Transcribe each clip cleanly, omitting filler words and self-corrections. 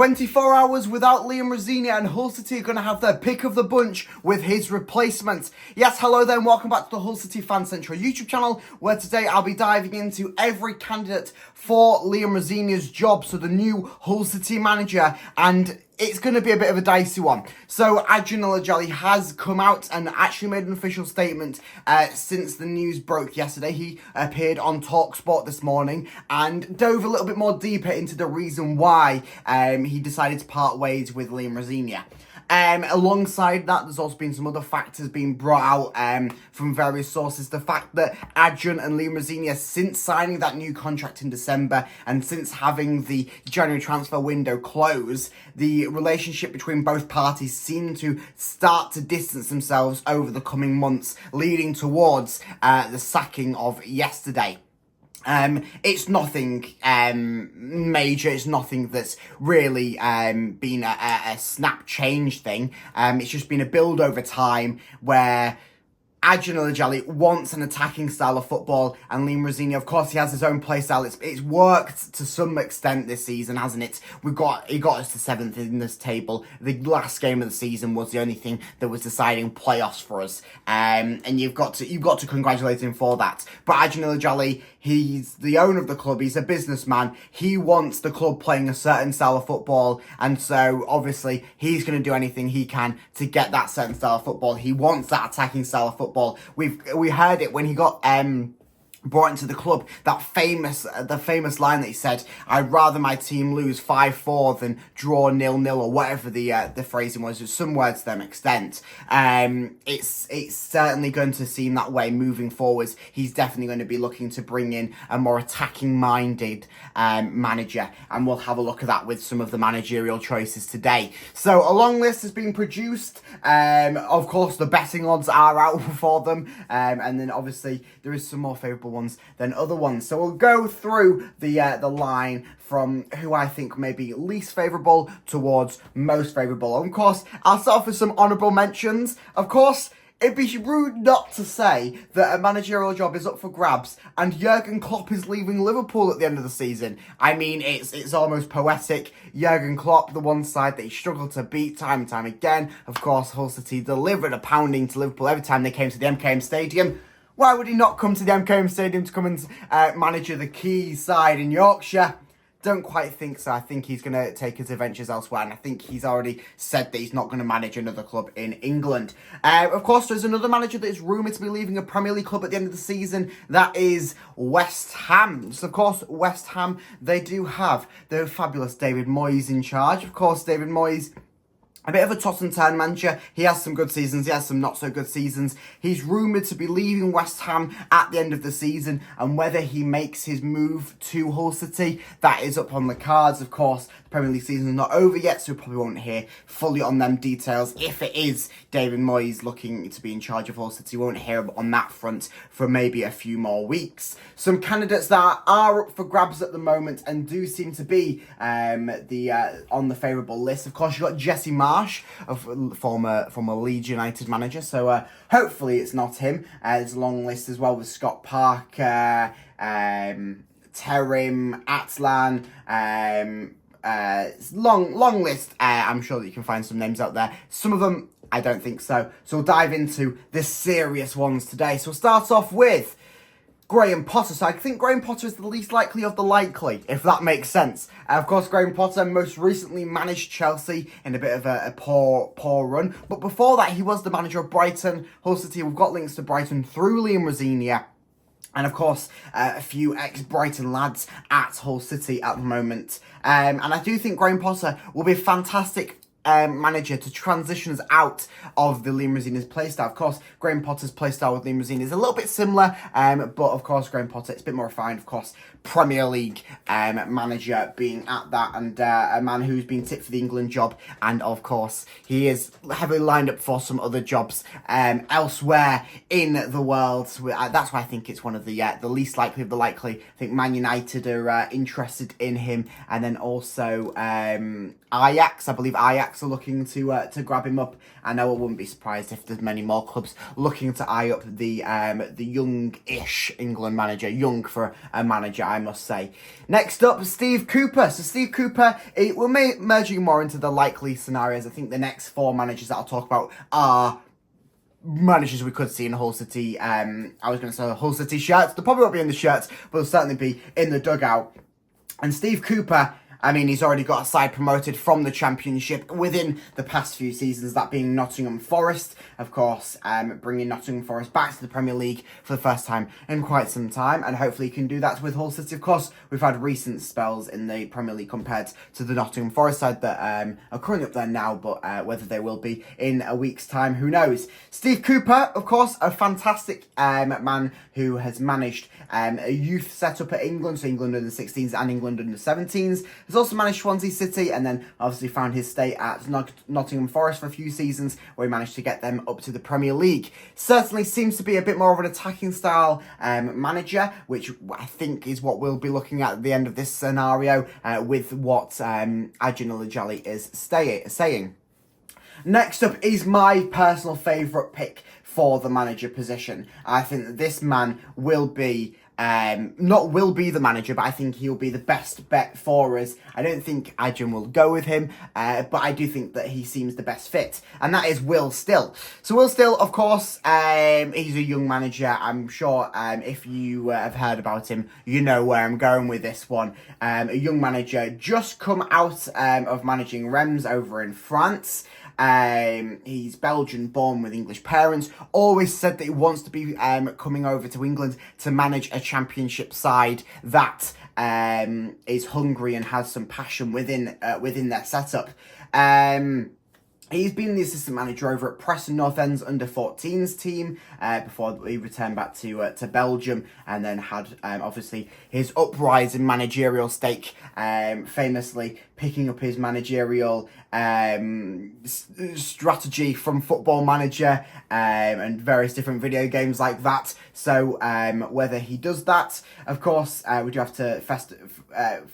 24 hours without Liam Rosenior, and Hull City are going to have their pick of the bunch with his replacement. Yes, hello there and welcome back to the Hull City Fan Central YouTube channel, where today I'll be diving into every candidate for Liam Rosenior's job, so the new Hull City manager, and it's going to be a bit of a dicey one. So Adrian Al-Ajali has come out and actually made an official statement since the news broke yesterday. He appeared on TalkSport this morning and dove a little bit more deeper into the reason why he decided to part ways with Liam Rosenior. Alongside that, there's also been some other factors being brought out from various sources. The fact that Adrian and Liam Rosenior, since signing that new contract in December and since having the January transfer window close, the relationship between both parties seem to start to distance themselves over the coming months, leading towards the sacking of yesterday. It's nothing major. It's nothing that's really been a snap change thing. It's just been a build over time where Adrian Al-Ajali wants an attacking style of football, and Liam Rosenior, of course, he has his own play style. It's worked to some extent this season, hasn't it? He got us to 7th in this table. The last game of the season was the only thing that was deciding playoffs for us, and you've got to congratulate him for that. But Adrian Al-Ajali, he's the owner of the club. He's a businessman. He wants the club playing a certain style of football, and so obviously he's going to do anything he can to get that certain style of football. He wants that attacking style of football. We heard it when he got brought into the club, the famous line that he said, "I'd rather my team lose 5-4 than draw 0-0 or whatever the phrasing was. There's some words to that extent. It's certainly going to seem that way moving forwards. He's definitely going to be looking to bring in a more attacking minded manager, and we'll have a look at that with some of the managerial choices today. So a long list has been produced. Of course, the betting odds are out for them, and then obviously there is some more favourable ones than other ones. So we'll go through the line from who I think may be least favourable towards most favourable. And of course, I'll start off with some honourable mentions. Of course, it'd be rude not to say that a managerial job is up for grabs and Jurgen Klopp is leaving Liverpool at the end of the season. I mean, it's almost poetic. Jurgen Klopp, the one side that he struggled to beat time and time again. Of course, Hull City delivered a pounding to Liverpool every time they came to the MKM Stadium. Why would he not come to the MKM Stadium to come and manage the key side in Yorkshire? Don't quite think so. I think he's going to take his adventures elsewhere, and I think he's already said that he's not going to manage another club in England. Of course, there's another manager that is rumoured to be leaving a Premier League club at the end of the season. That is West Ham. So, of course, West Ham, they do have the fabulous David Moyes in charge. Of course, David Moyes, a bit of a toss and turn manager. He has some good seasons, he has some not so good seasons. He's rumoured to be leaving West Ham at the end of the season, and whether he makes his move to Hull City, that is up on the cards. Of course, the Premier League season is not over yet, so we probably won't hear fully on them details. If it is David Moyes looking to be in charge of Hull City, we won't hear on that front for maybe a few more weeks. Some candidates that are up for grabs at the moment and do seem to be on the favourable list. Of course, you've got Jesse Marsh, former Leeds United manager, so hopefully it's not him. There's a long list as well with Scott Parker, Terim, Atlan, long list. I'm sure that you can find some names out there. Some of them, I don't think so. So we'll dive into the serious ones today. So we'll start off with Graham Potter. So I think Graham Potter is the least likely of the likely, if that makes sense. Of course, Graham Potter most recently managed Chelsea in a bit of a poor run. But before that, he was the manager of Brighton. Hull City, we've got links to Brighton through Liam Rosenior. And of course, a few ex-Brighton lads at Hull City at the moment. And I do think Graham Potter will be a fantastic manager to transition us out of the Liam Rosenior's playstyle. Of course, Graham Potter's playstyle with Liam Rosenior is a little bit similar, but of course, Graham Potter, it's a bit more refined. Of course, Premier League manager being at that, and a man who's been tipped for the England job, and of course, he is heavily lined up for some other jobs elsewhere in the world. So, that's why I think it's one of the least likely of the likely. I think Man United are interested in him, and then also Ajax. I believe Ajax Ajax are looking to grab him up. I know I wouldn't be surprised if there's many more clubs looking to eye up the young-ish England manager. Young for a manager, I must say. Next up, Steve Cooper. So Steve Cooper, we're merging more into the likely scenarios. I think the next 4 managers that I'll talk about are managers we could see in Hull City. I was going to say Hull City shirts. They'll probably won't be in the shirts, but they'll certainly be in the dugout. And Steve Cooper, I mean, he's already got a side promoted from the Championship within the past few seasons, that being Nottingham Forest, of course, bringing Nottingham Forest back to the Premier League for the first time in quite some time, and hopefully he can do that with Hull City. Of course, we've had recent spells in the Premier League compared to the Nottingham Forest side that are currently up there now, but whether they will be in a week's time, who knows. Steve Cooper, of course, a fantastic man who has managed a youth setup at England, so England under the 16s and England under the 17s. Has also managed Swansea City, and then obviously found his stay at Nottingham Forest for a few seasons, where he managed to get them up to the Premier League. Certainly seems to be a bit more of an attacking style manager, which I think is what we'll be looking at the end of this scenario, with what Ajin Al-Ajali is saying. Next up is my personal favourite pick for the manager position. I think that this man will be, not will be the manager, but I think he'll be the best bet for us. I don't think Ajin will go with him, but I do think that he seems the best fit, and that is Will Still. So Will Still, of course, he's a young manager. I'm sure if you have heard about him, you know where I'm going with this one. A young manager just come out of managing Reims over in France. He's Belgian born with English parents, always said that he wants to be coming over to England to manage a Championship side that is hungry and has some passion within their setup. He's been the assistant manager over at Preston North End's under-14s team before he returned back to Belgium, and then had obviously his uprising managerial stake, famously picking up his managerial strategy from Football Manager and various different video games like that. So whether he does that, of course, we do have to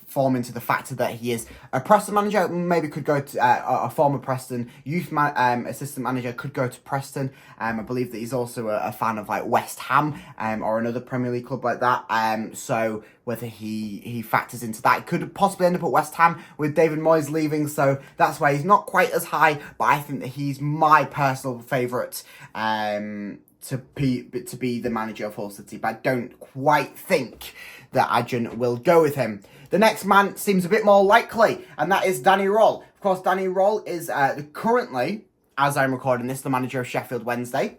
form into the factor that he is a Preston manager. Maybe could go to a former Preston youth assistant manager, could go to Preston. I believe that he's also a fan of like West Ham or another Premier League club like that. So whether he factors into that, it could possibly end up at West Ham with David Moyes leaving. So that's why he's not quite as high, but I think that he's my personal favourite to be the manager of Hull City. But I don't quite think that Ajin will go with him. The next man seems a bit more likely, and that is Danny Röhl. Of course, Danny Röhl is currently, as I'm recording this, the manager of Sheffield Wednesday.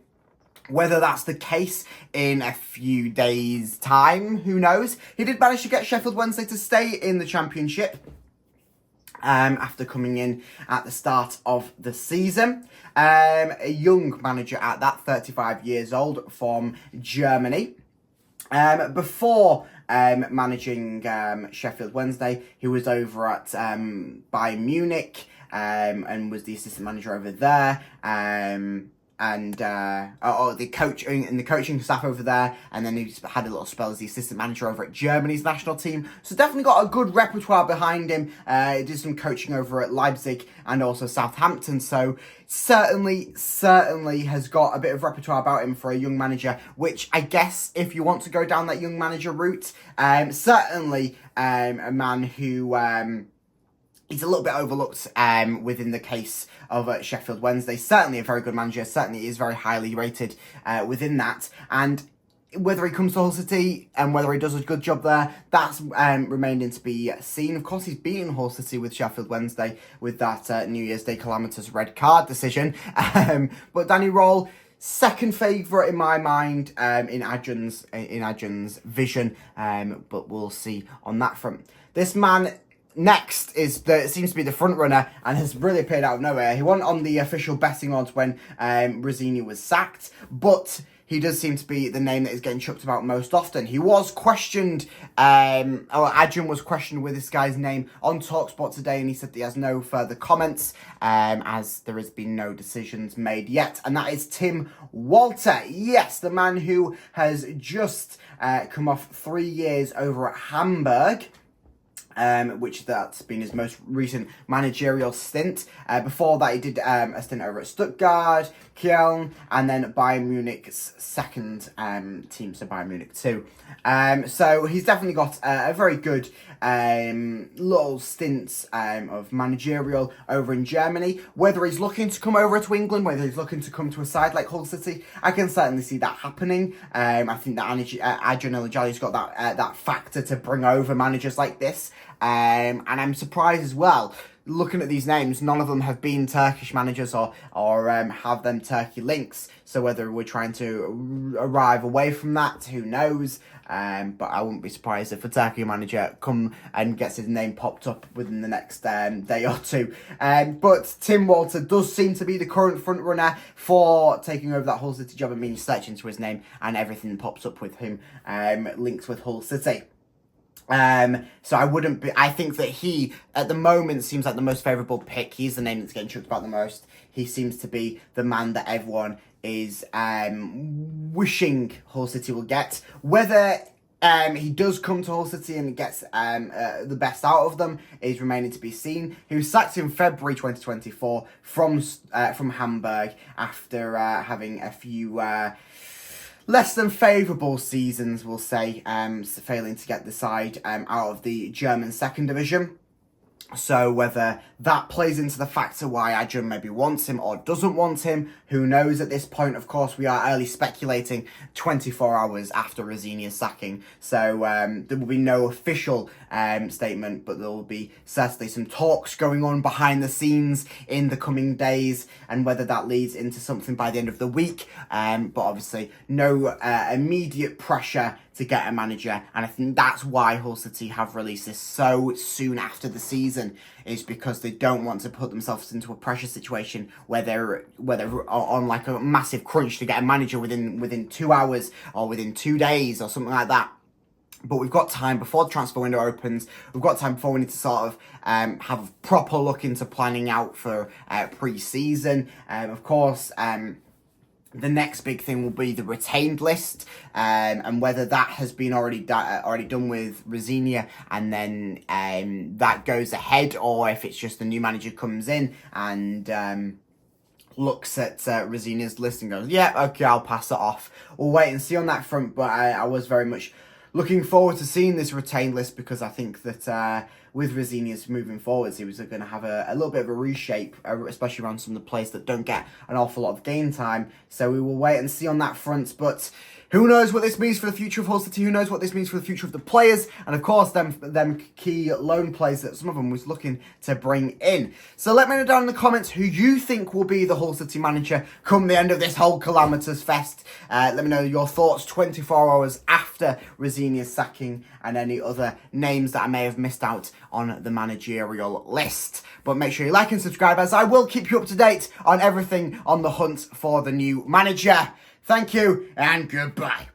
Whether that's the case in a few days' time, who knows? He did manage to get Sheffield Wednesday to stay in the Championship after coming in at the start of the season. A young manager at that, 35 years old, from Germany. Before managing Sheffield Wednesday, he was over at Bayern Munich and was the assistant manager over there. And the coaching staff over there, and then he's had a little spell as the assistant manager over at Germany's national team. So definitely got a good repertoire behind him. He did some coaching over at Leipzig and also Southampton. So certainly has got a bit of repertoire about him for a young manager, which I guess if you want to go down that young manager route, certainly a man who he's a little bit overlooked within the case of Sheffield Wednesday. Certainly a very good manager. Certainly is very highly rated within that. And whether he comes to Hull City and whether he does a good job there, that's remaining to be seen. Of course, he's beaten Hull City with Sheffield Wednesday with that New Year's Day calamitous red card decision. But Danny Röhl, second favourite in my mind in Ajin's vision. But we'll see on that front. This man next seems to be the front runner and has really appeared out of nowhere. He wasn't on the official betting odds when Rosini was sacked, but he does seem to be the name that is getting chucked about most often. He was questioned, Ajin was questioned with this guy's name on TalkSport today, and he said that he has no further comments as there has been no decisions made yet. And that is Tim Walter. Yes, the man who has just come off 3 years over at Hamburg. which that's been his most recent managerial stint. Before that, he did a stint over at Stuttgart, Kiel, and then Bayern Munich's second team, so Bayern Munich 2. So he's definitely got a very good little stints of managerial over in Germany. Whether he's looking to come over to England, whether he's looking to come to a side like Hull City, I can certainly see that happening. I think that Adrian Elajali's got that factor to bring over managers like this. And I'm surprised as well, looking at these names, none of them have been Turkish managers or have them Turkey links. So whether we're trying to arrive away from that, who knows? But I wouldn't be surprised if a Turkey manager come and gets his name popped up within the next day or two. But Tim Walter does seem to be the current front runner for taking over that Hull City job. I mean, you search into his name and everything pops up with him links with Hull City. So I think that he, at the moment, seems like the most favourable pick. He's the name that's getting chucked about the most. He seems to be the man that everyone is wishing Hull City will get. Whether he does come to Hull City and gets the best out of them is remaining to be seen. He was sacked in February 2024 from Hamburg after having a few less than favourable seasons, we'll say, failing to get the side out of the German second division. So whether that plays into the factor why Adrian maybe wants him or doesn't want him, who knows at this point. Of course, we are early speculating 24 hours after Rosinia's sacking. So there will be no official statement, but there will be certainly some talks going on behind the scenes in the coming days, and whether that leads into something by the end of the week. But obviously no immediate pressure to get a manager, and I think that's why Hull City have released this so soon after the season, is because they don't want to put themselves into a pressure situation where they're on like a massive crunch to get a manager within 2 hours or within 2 days or something like that. But we've got time before the transfer window opens. We've got time before we need to sort of have a proper look into planning out for pre-season. Of course, the next big thing will be the retained list, and whether that has been already done with Rosinia, and then that goes ahead, or if it's just the new manager comes in and looks at Rosinia's list and goes, yeah, okay, I'll pass it off. We'll wait and see on that front, but I was very much looking forward to seeing this retained list, because I think that with Rosinia's moving forwards, he was going to have a little bit of a reshape, especially around some of the players that don't get an awful lot of game time. So we will wait and see on that front. But who knows what this means for the future of Hull City? Who knows what this means for the future of the players? And of course, them key loan players that some of them was looking to bring in. So let me know down in the comments who you think will be the Hull City manager come the end of this whole calamitous fest. Let me know your thoughts 24 hours after Rosinia's sacking, and any other names that I may have missed out on the managerial list. But make sure you like and subscribe, as I will keep you up to date on everything on the hunt for the new manager. Thank you and goodbye.